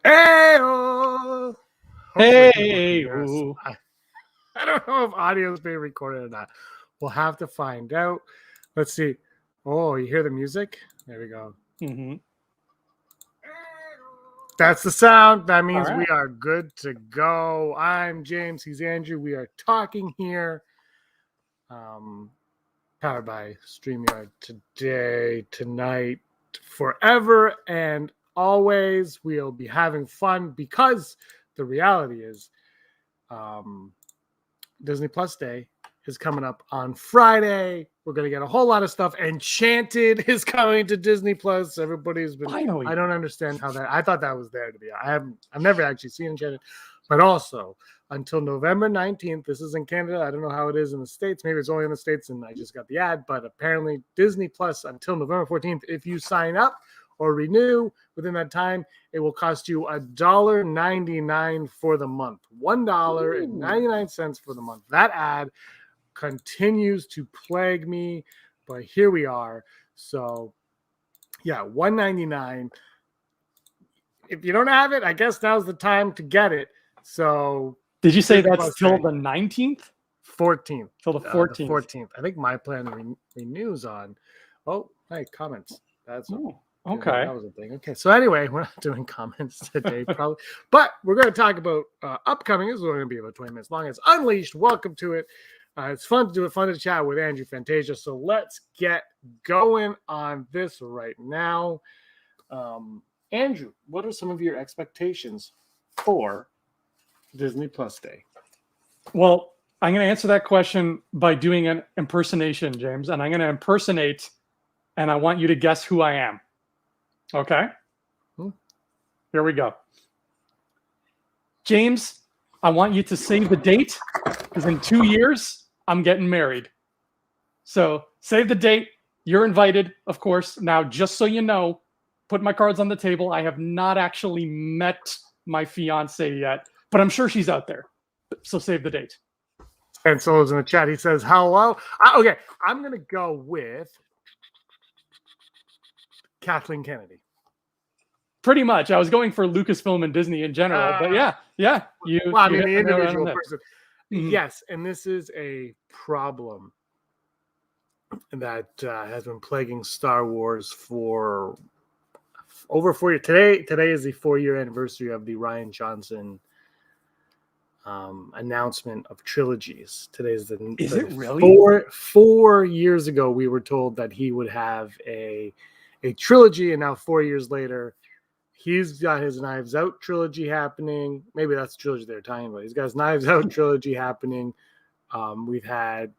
Hey-oh! Hey, I don't know if audio is being recorded or not. We'll have to find out. Let's see. Oh, you hear the music? There we go. mm-hmm. That's the sound. That means All right. we are good to go. I'm James. He's Andrew. We are talking here. Powered by StreamYard today, tonight, forever, and always. We'll be having fun because the reality is Disney Plus Day is coming up on Friday. We're going to get a whole lot of stuff. Enchanted is coming to Disney Plus. Everybody's been. Finally. I don't understand how that. I thought that was there to be. I've never actually seen Enchanted, but also until November 19th. This is in Canada. I don't know how it is in the States. Maybe it's only in the States, and I just got the ad. But apparently, Disney Plus until November 14th. If you sign up or renew within that time, it will cost you $1.99 for the month. $1.99 for the month. That ad continues to plague me, but here we are. So yeah, $1.99. If you don't have it, I guess now's the time to get it. So did you say that's till the 19th? 14th. Till the 14th. The 14th. I think my plan renews on. Oh, hey, comments. That's okay. That was a thing. Okay, so anyway, we're not doing comments today, probably, but we're going to talk about upcoming. This is going to be about 20 minutes long. It's Unleashed. Welcome to it. It's fun to do it, fun to chat with Andrew Fantasia. So let's get going on this right now. Andrew, what are some of your expectations for Disney Plus Day? Well, I'm going to answer that question by doing an impersonation, James, and I'm going to impersonate, and I want you to guess who I am. Okay? Here we go. James, I want you to save the date, because in 2 years, I'm getting married. So save the date. You're invited, of course. Now, just so you know, put my cards on the table. I have not actually met my fiance yet, but I'm sure she's out there. So save the date. And Solo's in the chat. He says, hello. Okay, I'm going to go with Kathleen Kennedy. Pretty much. I was going for Lucasfilm and Disney in general, but yeah. The individual person. Mm-hmm. Yes, and this is a problem that has been plaguing Star Wars for over 4 years. Today is the 4-year anniversary of the Rian Johnson announcement of trilogies. Is it really? 4 years ago, we were told that he would have a trilogy, and now 4 years later, he's got his Knives Out trilogy happening. Maybe that's the trilogy they're talking about. He's got his Knives Out trilogy happening. We've had,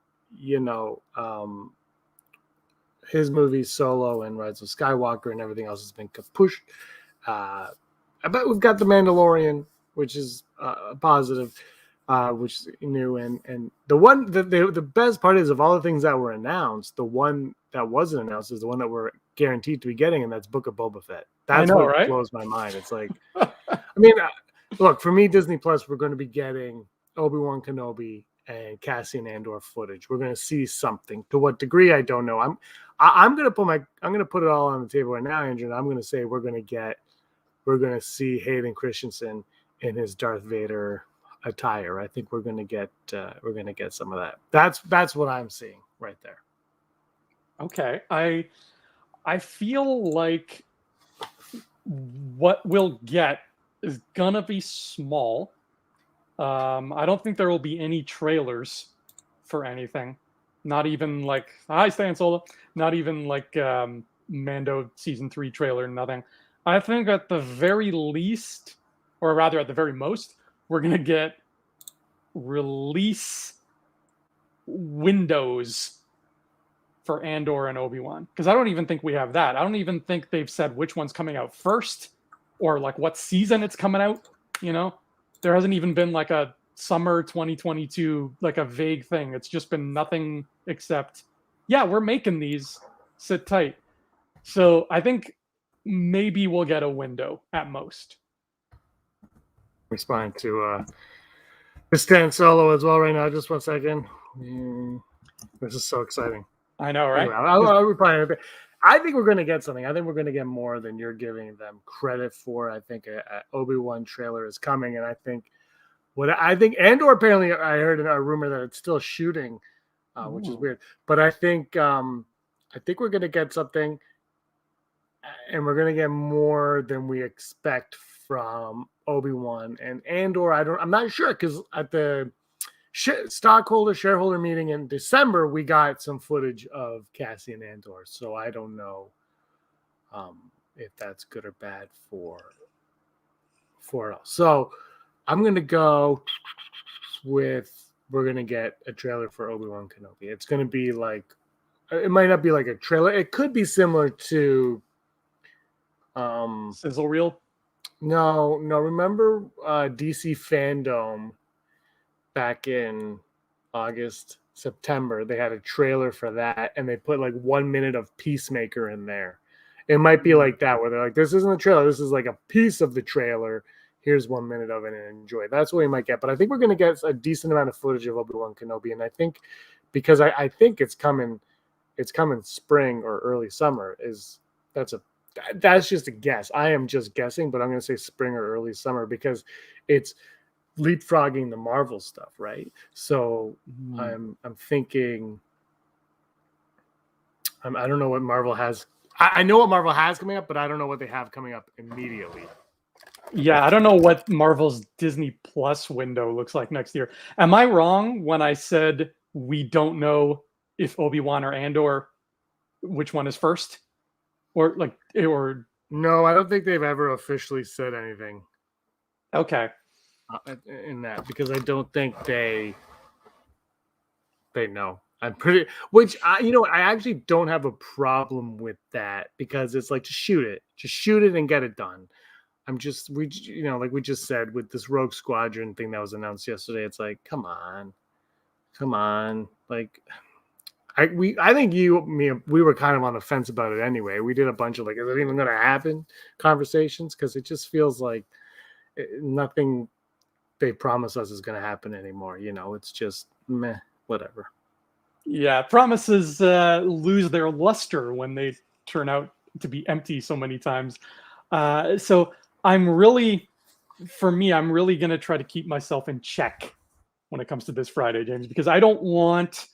his movies Solo and Rise of Skywalker and everything else has been pushed. But we've got The Mandalorian, which is positive, which is new. And the best part is, of all the things that were announced, the one that wasn't announced is the one that we're guaranteed to be getting, and that's Book of Boba Fett. That's what right? blows my mind. It's like, look, for me, Disney Plus, we're going to be getting Obi-Wan Kenobi and Cassian Andor footage. We're going to see something. To what degree, I don't know. I'm going to put it all on the table right now, Andrew, and I'm going to say we're going to see Hayden Christensen in his Darth Vader attire. I think we're going to get some of that. That's what I'm seeing right there. Okay. I feel like what we'll get is gonna be small. I don't think there will be any trailers for anything. Not even like hi Stan Solo. Not even like Mando season 3 trailer. Nothing. I think at the very least, or rather at the very most, we're gonna get release windows for Andor and Obi-Wan, because I don't even think we have that. I don't even think they've said which one's coming out first or like what season it's coming out. There hasn't even been like a summer 2022, like a vague thing. It's just been nothing except, yeah, we're making these, sit tight. So I think maybe we'll get a window at most. Respond to Stan Solo as well right now. Just 1 second. This is so exciting. I know, right? Anyway, I'll reply in a bit. I think we're going to get something. I think we're going to get more than you're giving them credit for. I think a Obi-Wan trailer is coming, and I think Andor apparently I heard a rumor that it's still shooting, which is weird. But I think we're going to get something, and we're going to get more than we expect from Obi-Wan and Andor. I'm not sure because at the shareholder meeting in December, we got some footage of Cassian Andor. So I don't know if that's good or bad for us. So I'm going to go with we're going to get a trailer for Obi-Wan Kenobi. It's going to be like, it might not be like a trailer. It could be similar to Sizzle Reel. No. Remember DC Fandom back in August, September? They had a trailer for that, and they put like 1 minute of Peacemaker in there. It might be like that, where they're like, "This isn't a trailer. This is like a piece of the trailer. Here's 1 minute of it, and enjoy." That's what we might get. But I think we're going to get a decent amount of footage of Obi-Wan Kenobi, and I think because I think it's coming spring or early summer. That's just a guess. I am just guessing, but I'm going to say spring or early summer because it's leapfrogging the Marvel stuff, right? So I'm thinking, I don't know what Marvel has. I know what Marvel has coming up, but I don't know what they have coming up immediately. Yeah, I don't know what Marvel's Disney Plus window looks like next year. Am I wrong when I said we don't know if Obi-Wan or Andor, which one is first? Or no, I don't think they've ever officially said anything. Okay. In that, because I don't think they know. I'm pretty, which I actually don't have a problem with that because it's like just shoot it and get it done. We just said with this Rogue Squadron thing that was announced yesterday, it's like, come on, like. I think we were kind of on the fence about it anyway. We did a bunch of like, is it even going to happen conversations? Because it just feels like nothing they promise us is going to happen anymore. It's just meh, whatever. Yeah, promises lose their luster when they turn out to be empty so many times. So I'm really going to try to keep myself in check when it comes to this Friday, James, because I don't want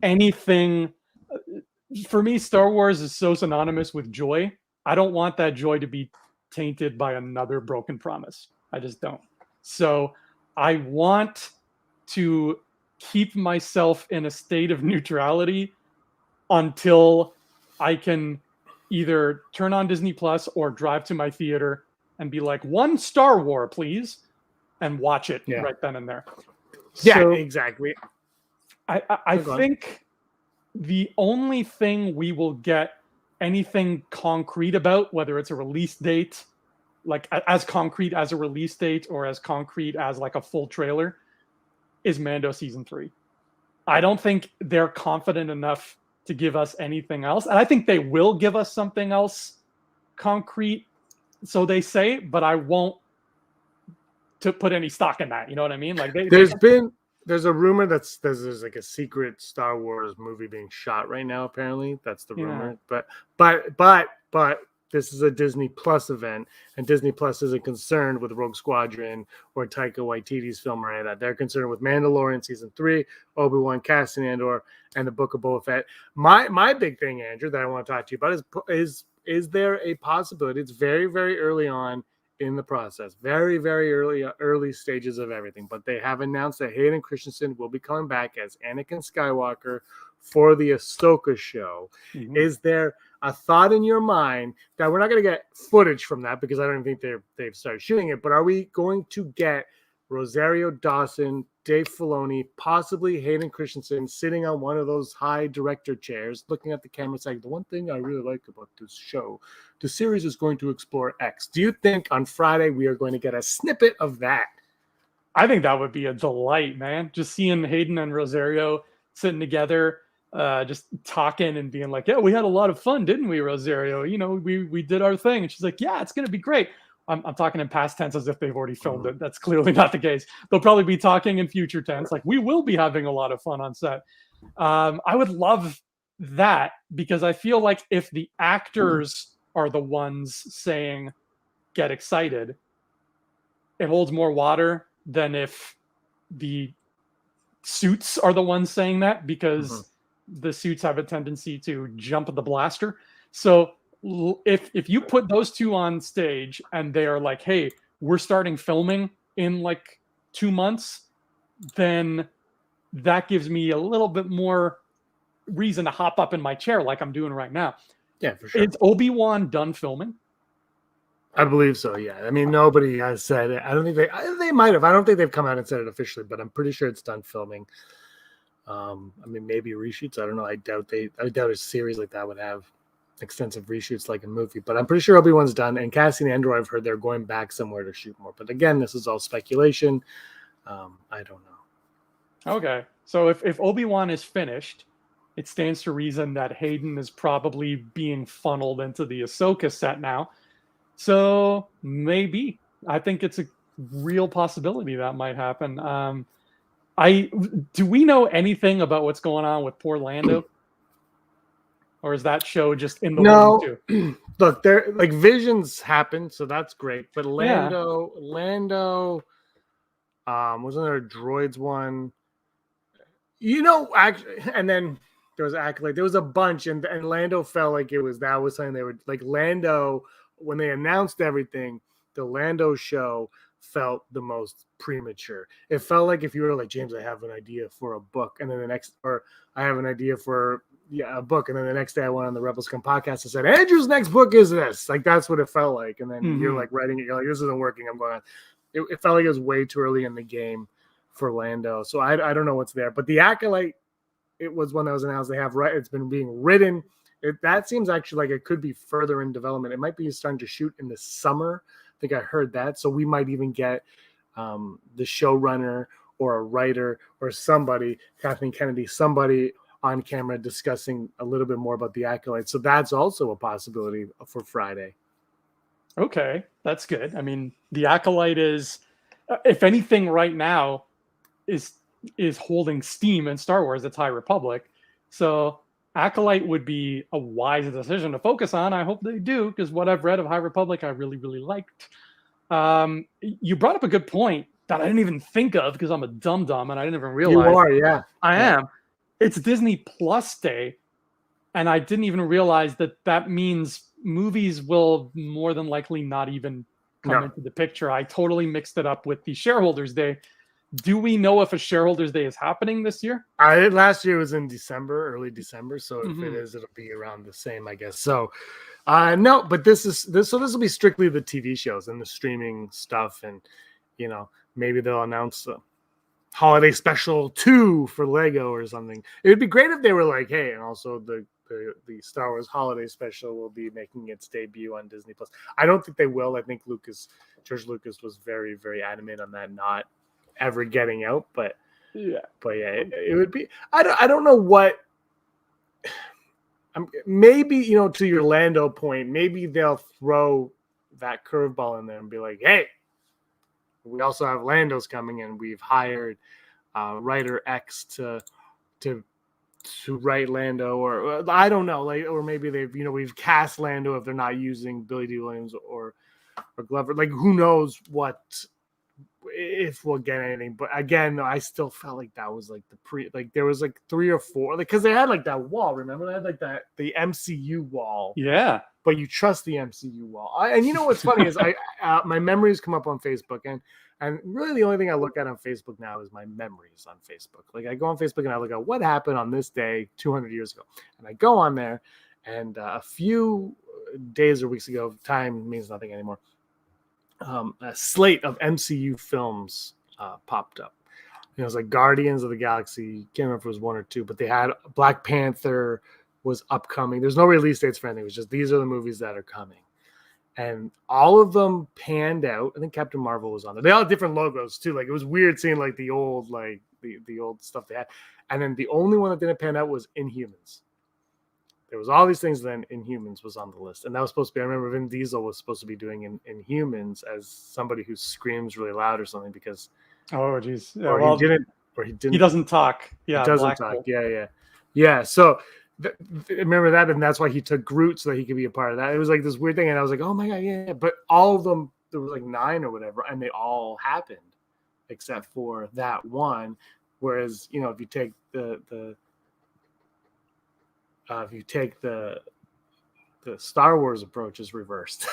anything. For me, Star Wars is so synonymous with joy. I don't want that joy to be tainted by another broken promise. I just don't. So I want to keep myself in a state of neutrality until I can either turn on Disney Plus or drive to my theater and be like, one Star Wars, please, and watch it right then and there. Yeah, so, exactly. I think the only thing we will get anything concrete about, whether it's a release date, like as concrete as a release date or as concrete as like a full trailer, is Mando season 3. I don't think they're confident enough to give us anything else. And I think they will give us something else concrete, so they say, but I won't to put any stock in that. You know what I mean? Like there's a rumor there's like a secret Star Wars movie being shot right now. Apparently, that's the rumor. But this is a Disney Plus event, and Disney Plus isn't concerned with Rogue Squadron or Taika Waititi's film or any of that. They're concerned with Mandalorian season 3, Obi-Wan, Cassian Andor, and the Book of Boba Fett. My big thing, Andrew, that I want to talk to you about is there a possibility? It's very, very early on in the process, very, very early stages of everything, but they have announced that Hayden Christensen will be coming back as Anakin Skywalker for the Ahsoka show. Mm-hmm. Is there a thought in your mind that we're not going to get footage from that because I don't think they've started shooting it, but are we going to get Rosario Dawson, Dave Filoni, possibly Hayden Christensen sitting on one of those high director chairs looking at the camera saying, the one thing I really like about this show, the series is going to explore X. Do you think on Friday we are going to get a snippet of that? I think that would be a delight, man. Just seeing Hayden and Rosario sitting together, just talking and being like, yeah, we had a lot of fun, didn't we, Rosario? We did our thing. And she's like, yeah, it's going to be great. I'm talking in past tense as if they've already filmed it. That's clearly not the case. They'll probably be talking in future tense. Like, we will be having a lot of fun on set. I would love that because I feel like if the actors are the ones saying get excited, it holds more water than if the suits are the ones saying that, because the suits have a tendency to jump the blaster. So if you put those two on stage and they are like, hey, we're starting filming in like 2 months, then that gives me a little bit more reason to hop up in my chair like I'm doing right now. Yeah, for sure. Is Obi-Wan done filming? I believe so. Yeah. I mean, nobody has said it. I don't think they might have. I don't think they've come out and said it officially, but I'm pretty sure it's done filming. I mean, maybe reshoots. I don't know. I doubt a series like that would have extensive reshoots like a movie, but I'm pretty sure Obi-Wan's done. And Cassian Andor, I've heard they're going back somewhere to shoot more. But again, this is all speculation. I don't know. Okay. So if Obi-Wan is finished, it stands to reason that Hayden is probably being funneled into the Ahsoka set now. So maybe. I think it's a real possibility that might happen. Do we know anything about what's going on with poor Lando? Or is that show just in the No. wind too? Look, there like visions happen, so that's great. But Lando, wasn't there a droids one? Actually, and then there was Acolyte. There was a bunch, and Lando felt like that was something they were like. Lando, when they announced everything, the Lando show felt the most premature. It felt like if you were like, James, I have an idea for a book, and then I have an idea for a book, and then the next day I went on the Rebels Come podcast and said, Andrew's next book is this. Like that's what it felt like, and then you're like writing it, you're like, this isn't working. I'm going on. It felt like it was way too early in the game for Lando, so I don't know what's there. But the Acolyte, it was one that was announced. It's been being written. That seems actually like it could be further in development. It might be starting to shoot in the summer. I think I heard that. So we might even get the showrunner or a writer or somebody, Kathleen Kennedy, somebody on camera discussing a little bit more about the Acolyte. So that's also a possibility for Friday. Okay, that's good. I mean, the Acolyte is, if anything right now, is holding steam in Star Wars. It's High Republic. So Acolyte would be a wise decision to focus on. I hope they do, because what I've read of High Republic, I really, really liked. You brought up a good point that I didn't even think of because I'm a dum-dum and I didn't even realize. You are, yeah. I am. It's Disney Plus Day, and I didn't even realize that means movies will more than likely not even come into the picture. I totally mixed it up with the Shareholders Day. Do we know if a Shareholders Day is happening this year? Last year was in early December. So if it is, it'll be around the same, I guess. So no, but this will be strictly the TV shows and the streaming stuff. And, maybe they'll announce the holiday special 2 for Lego or something. It would be great if they were like, hey, and also the Star Wars holiday special will be making its debut on Disney Plus. I don't think they will. I think George Lucas was very, very adamant on that not ever getting out, but it would be. I don't know what. Maybe to your Lando point, maybe they'll throw that curveball in there and be like, "Hey, we also have Lando's coming, and we've hired writer X to write Lando," or I don't know, or maybe we've cast Lando if they're not using Billy D. Williams or Glover. Like, who knows if we'll get anything. But again, I still felt like that was like there was like 3 or 4, because they had like that wall. Remember, they had like the MCU wall. Yeah. But you trust the MCU wall. And you know what's funny is my memories come up on Facebook, and really the only thing I look at on Facebook now is my memories on Facebook. Like I go on Facebook and I look at what happened on this day 200 years ago, and I go on there, and a few days or weeks ago, time means nothing anymore. A slate of MCU films popped up. It was like Guardians of the Galaxy. Can't remember if it was 1 or 2, but they had Black Panther was upcoming. There's no release dates for anything. It was just these are the movies that are coming, and all of them panned out. I think Captain Marvel was on there. They all had different logos too. Like it was weird seeing like the old the old stuff they had, and then the only one that didn't pan out was Inhumans. There was all these things, then Inhumans was on the list. And that was supposed to be, I remember Vin Diesel was supposed to be doing Inhumans as somebody who screams really loud or something because. Oh, geez. He didn't. He doesn't talk. Yeah. He doesn't talk. Yeah. So remember that, and that's why he took Groot so that he could be a part of that. It was like this weird thing, and I was like, oh my god, yeah. But all of them, there was like 9 or whatever, and they all happened except for that one. Whereas, you know, if you take the Star Wars approach is reversed.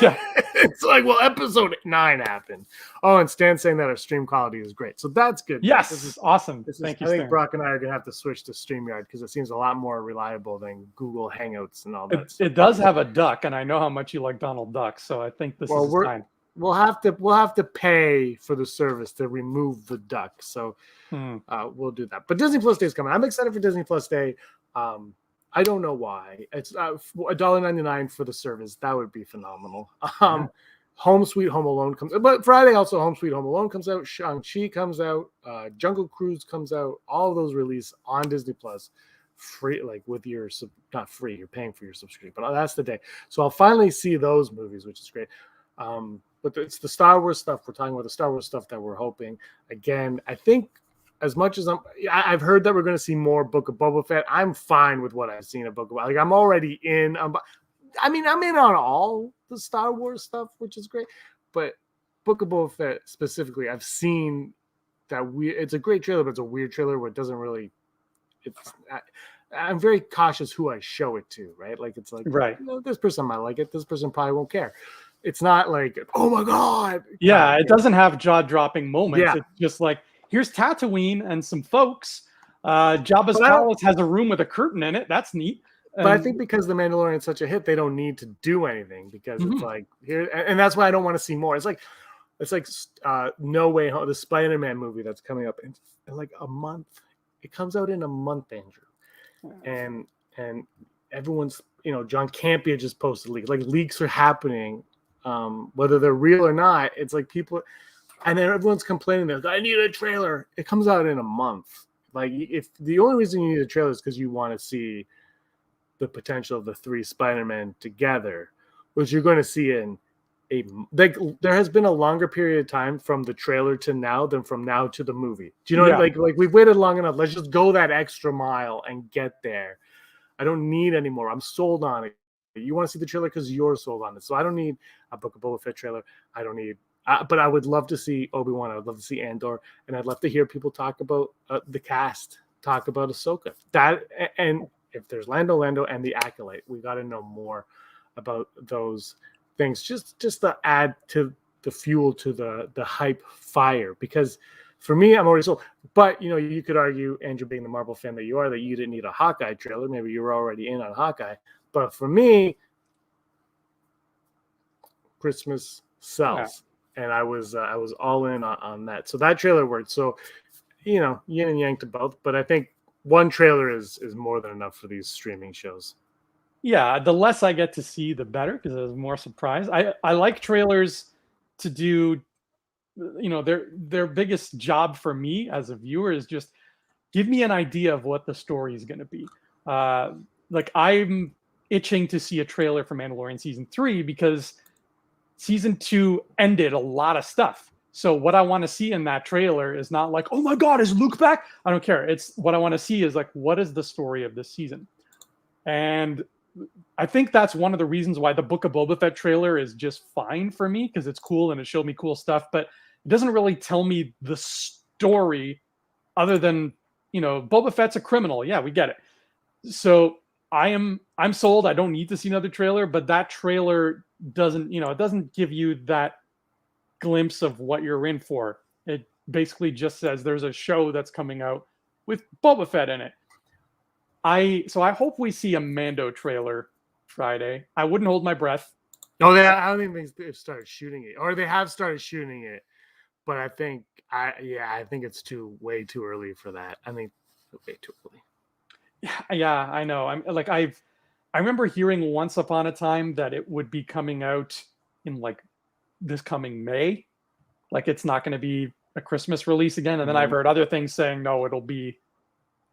Yeah. It's like, well, episode 9 happened. Oh, and Stan's saying that our stream quality is great. So that's good. Yes, This is awesome. I Thank you, think Stan. Brock and I are going to have to switch to StreamYard because it seems a lot more reliable than Google Hangouts and all that stuff. It does have a duck, and I know how much you like Donald Duck, so I think this is fine. We'll have to pay for the service to remove the duck. So we'll do that. But Disney Plus Day is coming. I'm excited for Disney Plus Day. I don't know why. It's $1.99 for the service. That would be phenomenal. Home Sweet Home Alone comes, but Friday also Home Sweet Home Alone comes out. Shang-Chi comes out. Jungle Cruise comes out. All of those release on Disney Plus, free, like with your not free. You're paying for your subscription, but that's the day. So I'll finally see those movies, which is great. But it's the Star Wars stuff. We're talking about the Star Wars stuff that we're hoping. Again, I think as much as I've heard that we're going to see more Book of Boba Fett. I'm fine with what I've seen of Book of Boba. Like I'm already in. I'm in on all the Star Wars stuff, which is great. But Book of Boba Fett specifically, I've seen that it's a great trailer, but it's a weird trailer where it doesn't really. I'm very cautious who I show it to, right? Like it's like, right. You know, this person might like it. This person probably won't care. It's not like, oh my god. Yeah, it doesn't have jaw-dropping moments. Yeah. It's just like, here's Tatooine and some folks. Jabba's palace has a room with a curtain in it. That's neat. But I think because The Mandalorian is such a hit, they don't need to do anything because it's like here, and that's why I don't want to see more. It's like No Way Home, the Spider-Man movie that's coming up in like a month. It comes out in a month, Andrew, and everyone's, you know, John Campea just posted leaks. Like leaks are happening, whether they're real or not. It's like people, and then everyone's complaining that I need a trailer. It comes out in a month. Like if the only reason you need a trailer is because you want to see the potential of the 3 Spider-Man together, which you're going to see in there has been a longer period of time from the trailer to now than from now to the movie. Do you know like we've waited long enough. Let's just go that extra mile and get there. I don't need any more. I'm sold on it. You want to see the trailer because you're sold on it. So I don't need a Book of Boba Fett trailer. I don't need but I would love to see Obi-Wan. I would love to see Andor, and I'd love to hear people talk about the cast, talk about Ahsoka. That and if there's Lando, and the Acolyte, we got to know more about those things. Just to add to the fuel to the hype fire. Because for me, I'm already sold. But you know, you could argue, Andrew, being the Marvel fan that you are, that you didn't need a Hawkeye trailer. Maybe you were already in on Hawkeye. But for me, Christmas sells. And I was all in on that. So that trailer worked. So, you know, yin and yang to both. But I think one trailer is more than enough for these streaming shows. Yeah, the less I get to see, the better, because there's more surprise. I like trailers to do, you know, their biggest job for me as a viewer is just give me an idea of what the story is going to be. Like I'm itching to see a trailer for Mandalorian season 3 because season 2 ended a lot of stuff. So what I want to see in that trailer is not like, oh my God, is Luke back? I don't care. It's what I want to see is like, what is the story of this season? And I think that's one of the reasons why the Book of Boba Fett trailer is just fine for me, because it's cool and it showed me cool stuff, but it doesn't really tell me the story other than, you know, Boba Fett's a criminal. Yeah, we get it. So I'm sold. I don't need to see another trailer, but that trailer doesn't, you know, it doesn't give you that glimpse of what you're in for. It basically just says there's a show that's coming out with Boba Fett in it. So I hope we see a Mando trailer Friday. I wouldn't hold my breath. No, I don't even think they've started shooting it, or they have started shooting it, but I think I think it's way too early for that. I think way too early. Yeah, I know. I remember hearing once upon a time that it would be coming out in like this coming May. Like it's not going to be a Christmas release again. And then I've heard other things saying, no, it'll be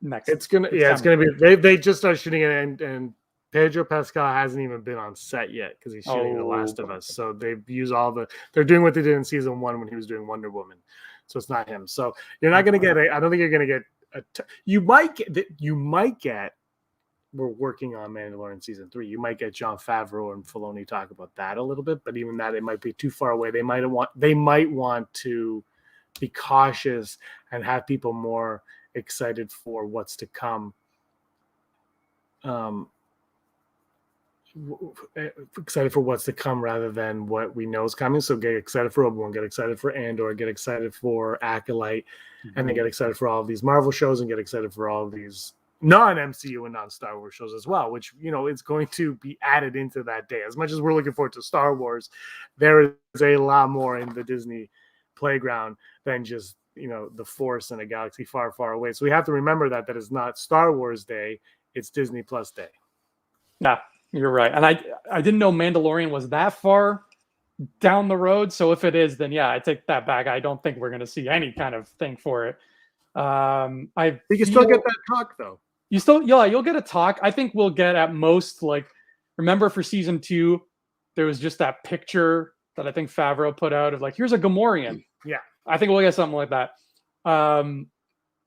next. It's going to be, they just started shooting it, and Pedro Pascal hasn't even been on set yet because he's shooting The Last of Us. So they've used they're doing what they did in season 1 when he was doing Wonder Woman. So it's not him. So you're not going to get I don't think you're going to get you might get we're working on Mandalorian season 3. You might get Jon Favreau and Filoni talk about that a little bit, but even that, it might be too far away. They might want to be cautious and have people more excited for what's to come. Excited for what's to come rather than what we know is coming. So get excited for Obi-Wan, get excited for Andor, get excited for Acolyte, and then get excited for all of these Marvel shows and get excited for all of these non-MCU and non-Star Wars shows as well, which, it's going to be added into that day. As much as we're looking forward to Star Wars, there is a lot more in the Disney playground than just, the Force and a galaxy far, far away. So we have to remember that is not Star Wars Day, it's Disney Plus Day. Yeah, you're right. And I didn't know Mandalorian was that far down the road. So if it is, then yeah, I take that back. I don't think we're going to see any kind of thing for it. You can still get that talk though. You'll get a talk. I think we'll get at most, like, remember for season 2, there was just that picture that I think Favreau put out of, like, here's a Gamorrean. Yeah. I think we'll get something like that.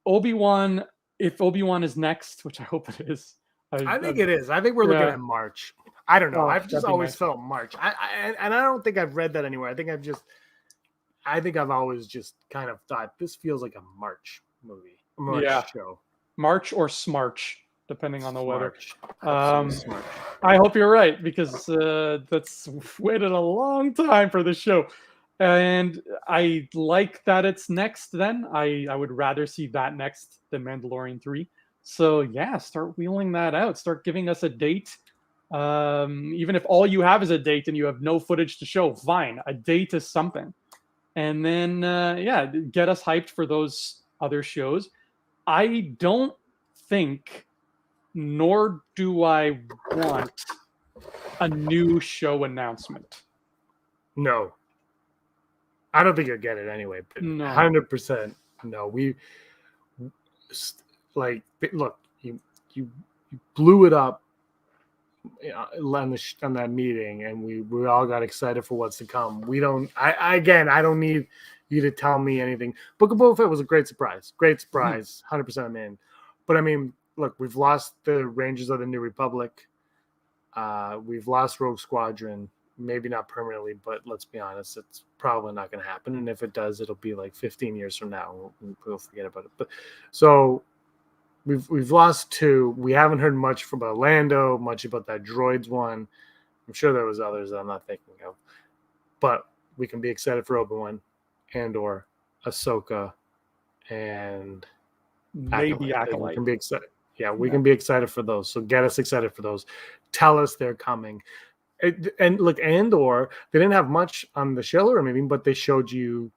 Obi-Wan, if Obi-Wan is next, which I hope it is. I think it is. I think we're looking at March. I don't know. I've just always felt March. I don't think I've read that anywhere. I think I've always just kind of thought this feels like a March movie, a March show. March or Smarch, depending on the weather. Smarch. I hope you're right, because that's waited a long time for this show. And I like that it's next then. I would rather see that next than Mandalorian 3. So yeah, start wheeling that out. Start giving us a date. Even if all you have is a date and you have no footage to show, fine. A date is something. And then, get us hyped for those other shows. I don't think, nor do I want, a new show announcement. No. I don't think you'll get it anyway. But No. 100% no. Look, you blew it up on that meeting, and we all got excited for what's to come. I don't need you to tell me anything. Book of Boba Fett was a great surprise. 100% I'm in. But I mean, look, we've lost the Rangers of the New Republic. We've lost Rogue Squadron. Maybe not permanently, but let's be honest, it's probably not going to happen. And if it does, it'll be like 15 years from now. We'll forget about it. But so we've lost 2. We haven't heard much about Lando, much about that droids one. I'm sure there was others that I'm not thinking of. But we can be excited for Obi-Wan, Andor, Ahsoka, and maybe Acolyte. We can be excited. Yeah, we can be excited for those. So get us excited for those. Tell us they're coming. And look, Andor, they didn't have much on the Schiller meeting, but they showed you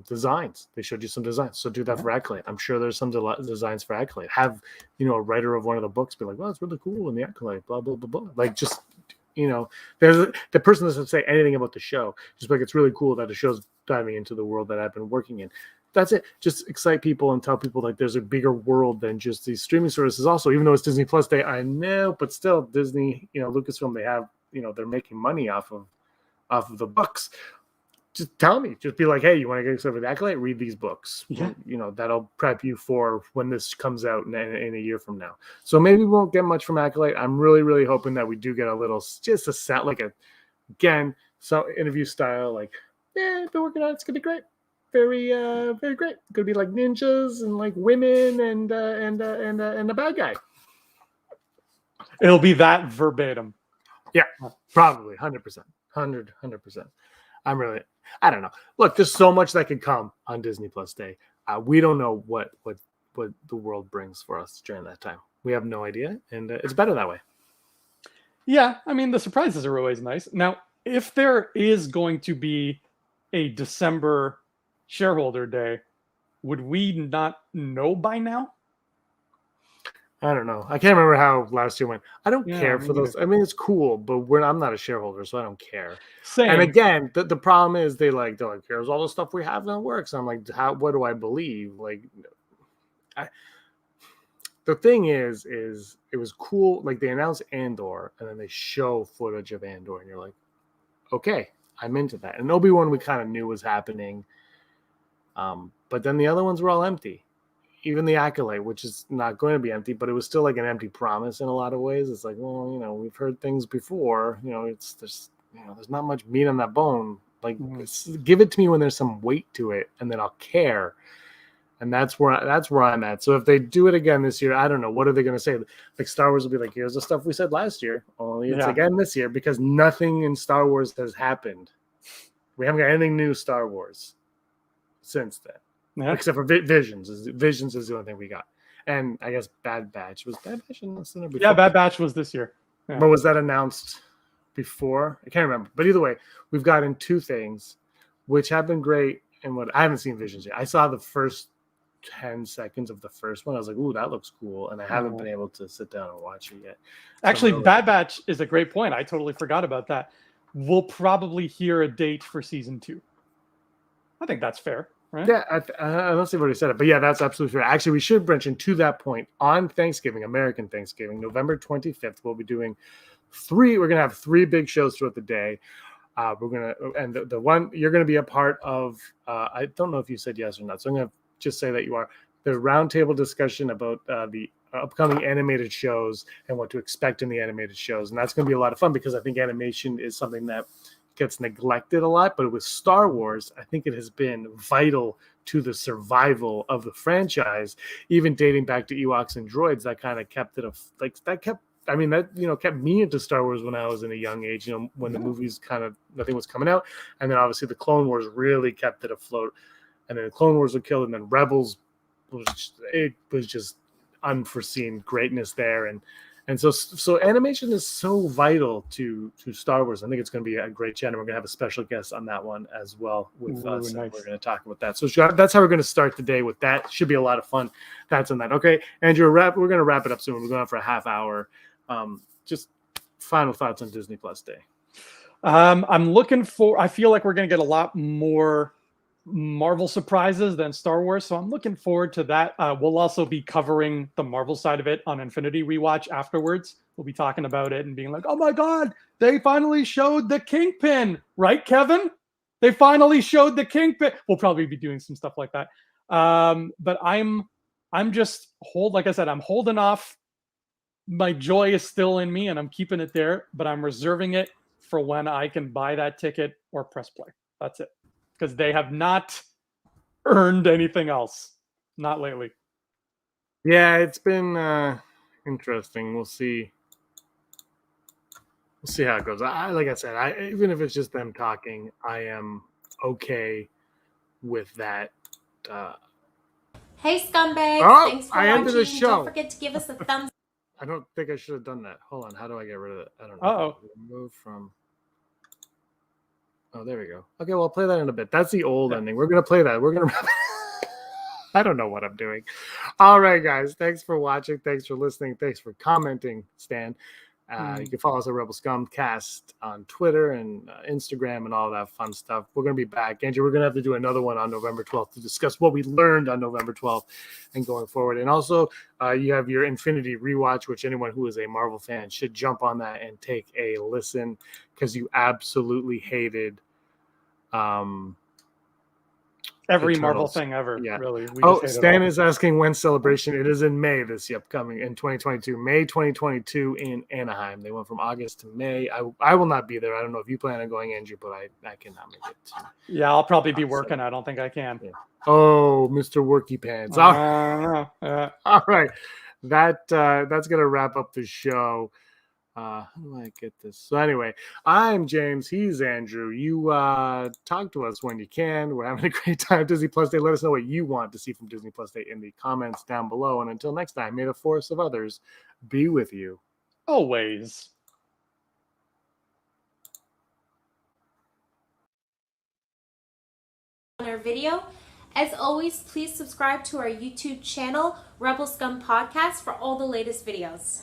designs. They showed you some designs. So do that for Acolyte. I'm sure there's some designs for Acolyte. Have, a writer of one of the books be like, well, it's really cool in the Acolyte, blah, blah, blah, blah. Like, just, there's the person doesn't say anything about the show. Just like, it's really cool that the show's diving into the world that I've been working in. That's it. Just excite people and tell people like there's a bigger world than just these streaming services. Also, even though it's Disney Plus Day, I know, but still Disney, Lucasfilm, they have, they're making money off of the books. Just tell me. Just be like, hey, you want to get excited for the Acolyte? Read these books. Yeah. That'll prep you for when this comes out in a year from now. So maybe we won't get much from Acolyte. I'm really, really hoping that we do get a little, just a set, some interview style, like, I've been working on it. It's gonna be great. Very, very great. It's gonna be like ninjas and like women and a bad guy. It'll be that verbatim. Yeah, probably 100%. 100%. I don't know. Look, there's so much that could come on Disney Plus Day. We don't know what the world brings for us during that time. We have no idea, and it's better that way. Yeah, I mean, the surprises are always nice. Now, if there is going to be a December shareholder day, would we not know by now? I don't know. I can't remember how last year went. I don't care for those. Either. I mean, it's cool, but I'm not a shareholder, so I don't care. Same. And again, the problem is they're like, here's all the stuff we have that works. I'm like, what do I believe? Like, the thing is it was cool. Like, they announced Andor, and then they show footage of Andor, and you're like, okay, I'm into that. And Obi-Wan we kind of knew was happening, but then the other ones were all empty. even the Acolyte, which is not going to be empty, but it was still like an empty promise in a lot of ways. It's like, well, we've heard things before. There's not much meat on that bone. Like, give it to me when there's some weight to it, and then I'll care. And that's where I'm at. So if they do it again this year, I don't know. What are they going to say? Like, Star Wars will be like, here's the stuff we said last year, only it's again this year, because nothing in Star Wars has happened. We haven't got anything new Star Wars since then, except for Visions. Visions is the only thing we got. And I guess Bad Batch. Was Bad Batch in the center before? Yeah, Bad Batch was this year. Yeah. But was that announced before? I can't remember. But either way, we've gotten two things, which have been great. And what I haven't seen Visions yet. I saw the first 10 seconds of the first one. I was like, ooh, that looks cool. And I haven't been able to sit down and watch it yet. Actually, Bad Batch is a great point. I totally forgot about that. We'll probably hear a date for season 2. I think that's fair, right? Yeah, I don't see if already said it, but yeah, that's absolutely fair. Actually, we should mention to that point on Thanksgiving, American Thanksgiving, November 25th, we'll be doing we're going to have 3 big shows throughout the day. The one you're going to be a part of, I don't know if you said yes or not, so I'm going to just say that you are, the roundtable discussion about the upcoming animated shows and what to expect in the animated shows. And that's going to be a lot of fun because I think animation is something that gets neglected a lot. But with Star Wars, I think it has been vital to the survival of the franchise, even dating back to Ewoks and Droids. That kind of kept it kept me into Star Wars when I was in a young age, when the movies nothing was coming out. And then obviously the Clone Wars really kept it afloat. And then the Clone Wars were killed, and then Rebels was just unforeseen greatness there. And so animation is so vital to Star Wars. I think it's going to be a great channel. We're going to have a special guest on that one as well with us. Nice. And we're going to talk about that. So that's how we're going to start the day with that. Should be a lot of fun. That's on that. Okay, Andrew, we're going to wrap it up soon. We're going on for a half hour. Just final thoughts on Disney Plus Day. I feel like we're going to get a lot more Marvel surprises than Star Wars, so I'm looking forward to that. We'll also be covering the Marvel side of it on Infinity Rewatch afterwards. We'll be talking about it and being like, oh my god, they finally showed the Kingpin, right, Kevin? They finally showed the Kingpin. We'll probably be doing some stuff like that. But I'm just like I said, I'm holding off. My joy is still in me and I'm keeping it there, but I'm reserving it for when I can buy that ticket or press play. That's it. Because they have not earned anything else. Not lately. Yeah, it's been interesting. We'll see. We'll see how it goes. Like I said, even if it's just them talking, I am okay with that. Hey, scumbags! Thanks for watching. Ended the show. Don't forget to give us a thumbs. I don't think I should have done that. Hold on. How do I get rid of it? I don't know. Uh-oh. Remove from. Oh, there we go. Okay, well, I'll play that in a bit. That's the old ending. We're going to play that. We're going to... I don't know what I'm doing. All right, guys. Thanks for watching. Thanks for listening. Thanks for commenting, Stan. You can follow us at Rebel Scumcast on Twitter and Instagram and all that fun stuff. We're going to be back. Andrew, we're going to have to do another one on November 12th to discuss what we learned on November 12th and going forward. And also, you have your Infinity Rewatch, which anyone who is a Marvel fan should jump on that and take a listen because you absolutely hated every Eternals. Marvel thing ever. Yeah. Really. Stan is asking when celebration. It is in May this upcoming in 2022. May 2022 in Anaheim. They went from August to May. I will not be there. I don't know if you plan on going, Andrew, but I cannot make it. Yeah, I'll probably be working. I don't think I can. Yeah. Oh, Mr. Worky Pants. All right. That's gonna wrap up the show. How do I get this? So anyway, I'm James. He's Andrew. You talk to us when you can. We're having a great time. Disney Plus Day. Let us know what you want to see from Disney Plus Day in the comments down below. And until next time, may the force of others be with you. Always. On our video. As always, please subscribe to our YouTube channel, Rebel Scum Podcast, for all the latest videos.